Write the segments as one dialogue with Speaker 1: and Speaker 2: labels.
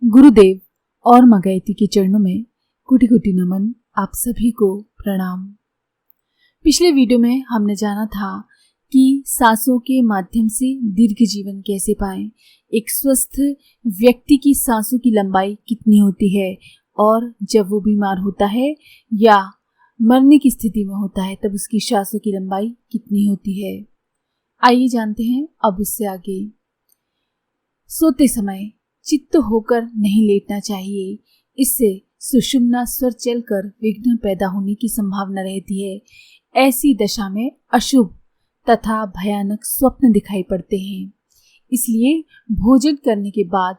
Speaker 1: गुरुदेव और मगैती के चरणों में कोटि कोटि नमन। आप सभी को प्रणाम। पिछले वीडियो में हमने जाना था कि सांसों के माध्यम से दीर्घ जीवन कैसे पाएं, एक स्वस्थ व्यक्ति की सांसों की लंबाई कितनी होती है और जब वो बीमार होता है या मरने की स्थिति में होता है तब उसकी सांसों की लंबाई कितनी होती है। आइए जानते हैं अब उससे आगे। सोते समय चित्त होकर नहीं लेटना चाहिए, इससे सुषुम्ना स्वर चलकर विघ्न पैदा होने की संभावना रहती है। ऐसी दशा में अशुभ तथा भयानक स्वप्न दिखाई पड़ते हैं। इसलिए भोजन करने के बाद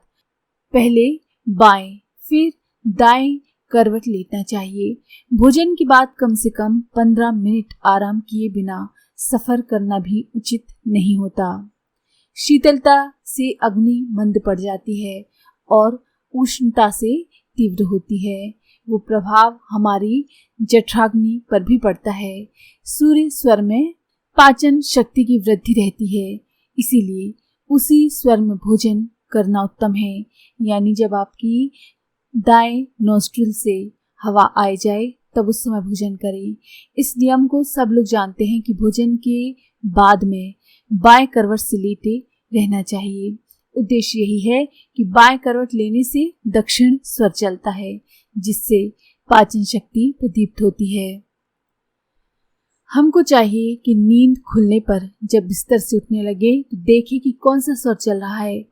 Speaker 1: पहले बाएं फिर दाएं करवट लेटना चाहिए। भोजन के बाद कम से कम 15 मिनट आराम किए बिना सफर करना भी उचित नहीं होता। शीतलता से अग्नि मंद पड़ जाती है और उष्णता से तीव्र होती है। वो प्रभाव हमारी जठराग्नि पर भी पड़ता है। सूर्य स्वर में पाचन शक्ति की वृद्धि रहती है, इसीलिए उसी स्वर में भोजन करना उत्तम है। यानी जब आपकी दाएं नोस्ट्रिल से हवा आ जाए तब उस समय भोजन करें। इस नियम को सब लोग जानते हैं कि भोजन के बाद में बाएं करवट से लेटे रहना चाहिए। उद्देश्य यही है कि बाएं करवट लेने से दक्षिण स्वर चलता है, जिससे पाचन शक्ति प्रदीप्त होती है। हमको चाहिए कि नींद खुलने पर जब बिस्तर से उठने लगे तो देखें कि कौन सा स्वर चल रहा है।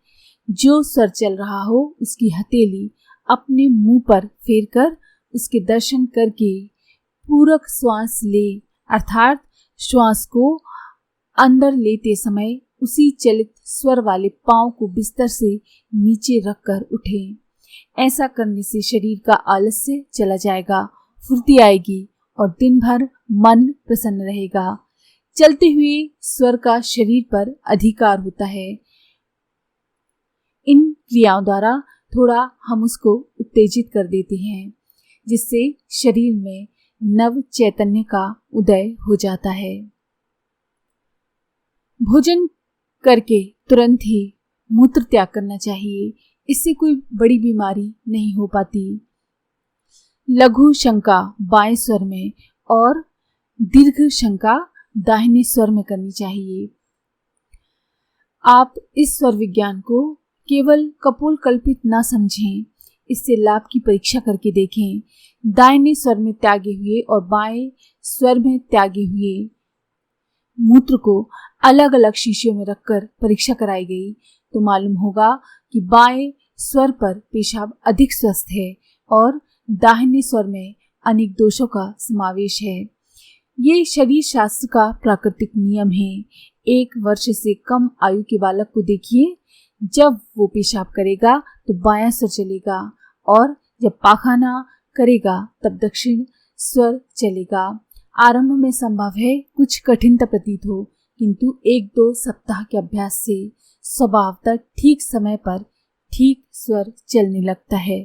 Speaker 1: जो स्वर चल रहा हो उसकी हथेली अपने मुंह पर फेर कर उसके दर्शन करके पूरक श्वास ले, अर्थात श्वास को अंदर लेते समय उसी चलित स्वर वाले पांव को बिस्तर से नीचे रखकर उठें। ऐसा करने से शरीर का आलस्य चला जाएगा, फुर्ती आएगी और दिन भर मन प्रसन्न रहेगा। चलते हुए स्वर का शरीर पर अधिकार होता है। इन क्रियाओं द्वारा थोड़ा हम उसको उत्तेजित कर देते हैं, जिससे शरीर में नव चैतन्य का उदय हो जाता है। भोजन करके तुरंत ही मूत्र त्याग करना चाहिए, इससे कोई बड़ी बीमारी नहीं हो पाती। लघु शंका बाएं स्वर में और दीर्घ शंका दाहिने स्वर में करनी चाहिए। आप इस स्वर विज्ञान को केवल कपोल कल्पित ना समझें, इससे लाभ की परीक्षा करके देखें। दाहिने स्वर में त्यागे हुए और बाएं स्वर में त्यागे हुए मूत्र को अलग अलग शीशियों में रखकर परीक्षा कराई गई तो मालूम होगा कि बाएं स्वर पर पेशाब अधिक स्वस्थ है और दाहिने स्वर में अनेक दोषों का समावेश है। ये शरीर शास्त्र का प्राकृतिक नियम है। 1 वर्ष से कम आयु के बालक को देखिए, जब वो पेशाब करेगा तो बायां स्वर चलेगा और जब पाखाना करेगा तब दक्षिण स्वर चलेगा। आरंभ में संभव है कुछ कठिनता प्रतीत हो, किंतु 1-2 सप्ताह के अभ्यास से स्वभावतः ठीक समय पर ठीक स्वर चलने लगता है।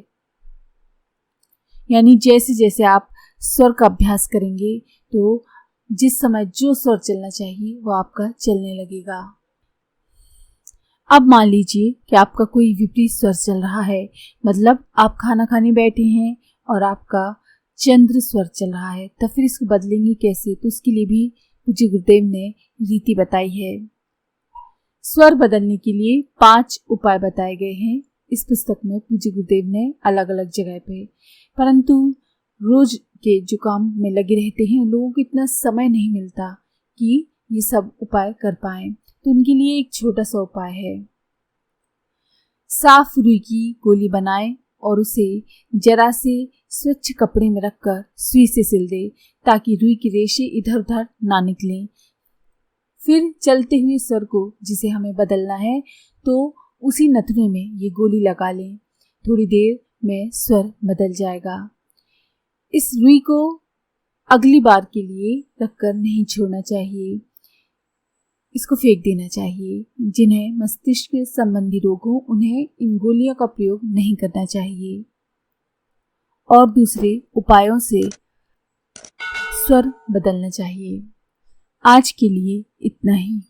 Speaker 1: यानी जैसे जैसे आप स्वर का अभ्यास करेंगे तो जिस समय जो स्वर चलना चाहिए वो आपका चलने लगेगा। अब मान लीजिए कि आपका कोई विपरीत स्वर चल रहा है, मतलब आप खाना खाने बैठे हैं और आपका चंद्र स्वर चल रहा है, तो फिर इसको बदलेंगे कैसे? तो उसके लिए भी पूज्य गुरुदेव ने रीति बताई है। स्वर बदलने के लिए 5 उपाय बताए गए हैं इस पुस्तक में पूज्य गुरुदेव ने अलग अलग जगह पे। परंतु रोज के जो काम में लगे रहते हैं उन लोगों को इतना समय नहीं मिलता कि ये सब उपाय कर पाए, तो उनके लिए एक छोटा सा उपाय है। साफ रुई की गोली बनाएं और उसे जरा से स्वच्छ कपड़े में रखकर सुई से सिल दे ताकि रुई की रेशे इधर उधर ना निकलें। फिर चलते हुए स्वर को जिसे हमें बदलना है तो उसी नथुने में ये गोली लगा लें। थोड़ी देर में स्वर बदल जाएगा। इस रुई को अगली बार के लिए रखकर नहीं छोड़ना चाहिए, इसको फेंक देना चाहिए। जिन्हें मस्तिष्क संबंधी रोग हो उन्हें इन गोलियों का प्रयोग नहीं करना चाहिए और दूसरे उपायों से स्वर बदलना चाहिए। आज के लिए इतना ही।